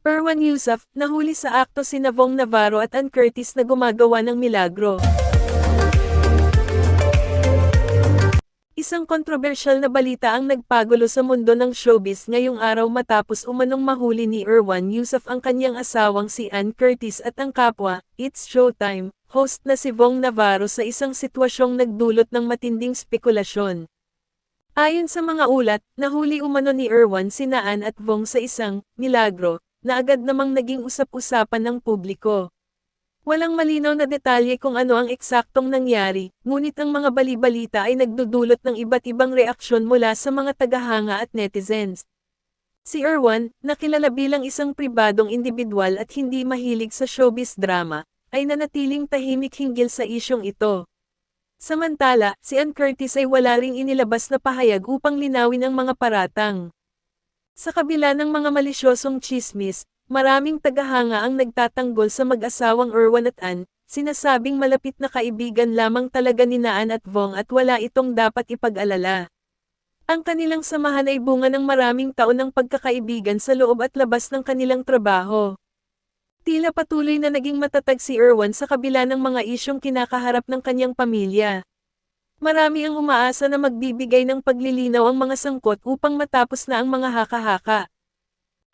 Erwan Heussaff, nahuli sa akto sina Vong Navarro at Ann Curtis na gumagawa ng milagro. Isang kontrobersyal na balita ang nagpagulo sa mundo ng showbiz ngayong araw matapos umanong mahuli ni Erwan Heussaff ang kanyang asawang si Ann Curtis at ang kapwa, It's Showtime, host na si Vong Navarro sa isang sitwasyong nagdulot ng matinding spekulasyon. Ayon sa mga ulat, nahuli umano ni Erwan sina Ann at Vong sa isang milagro na agad namang naging usap-usapan ng publiko. Walang malinaw na detalye kung ano ang eksaktong nangyari, ngunit ang mga bali-balita ay nagdudulot ng iba't ibang reaksyon mula sa mga tagahanga at netizens. Si Erwan, na kilala bilang isang pribadong indibidwal at hindi mahilig sa showbiz drama, ay nanatiling tahimik hinggil sa isyong ito. Samantala, si Ann Curtis ay wala ring inilabas na pahayag upang linawin ang mga paratang. Sa kabila ng mga malisyosong tsismis, maraming tagahanga ang nagtatanggol sa mag-asawang Erwan at Ann, sinasabing malapit na kaibigan lamang talaga ni Ann at Vong at wala itong dapat ipag-alala. Ang kanilang samahan ay bunga ng maraming taon ng pagkakaibigan sa loob at labas ng kanilang trabaho. Tila patuloy na naging matatag si Erwan sa kabila ng mga isyong kinakaharap ng kanyang pamilya. Marami ang umaasa na magbibigay ng paglilinaw ang mga sangkot upang matapos na ang mga haka-haka.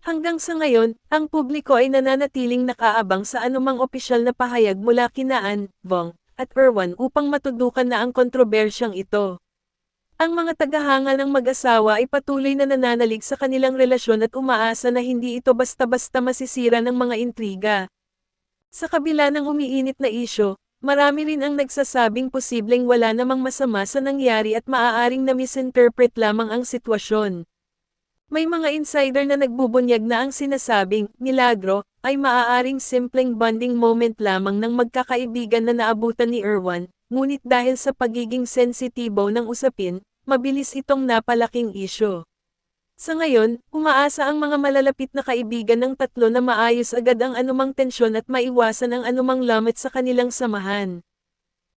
Hanggang sa ngayon, ang publiko ay nananatiling nakaabang sa anumang opisyal na pahayag mula kina Ann, Vong, at Erwan upang matudukan na ang kontrobersyang ito. Ang mga tagahanga ng mag-asawa ay patuloy na nananalig sa kanilang relasyon at umaasa na hindi ito basta-basta masisira ng mga intriga. Sa kabila ng umiinit na isyo, marami rin ang nagsasabing posibleng wala namang masama sa nangyari at maaaring na-misinterpret lamang ang sitwasyon. May mga insider na nagbubunyag na ang sinasabing milagro ay maaaring simpleng bonding moment lamang ng magkakaibigan na naabutan ni Erwan, ngunit dahil sa pagiging sensitibo ng usapin, mabilis itong napalaking isyu. Sa ngayon, umaasa ang mga malalapit na kaibigan ng tatlo na maayos agad ang anumang tensyon at maiwasan ang anumang lamot sa kanilang samahan.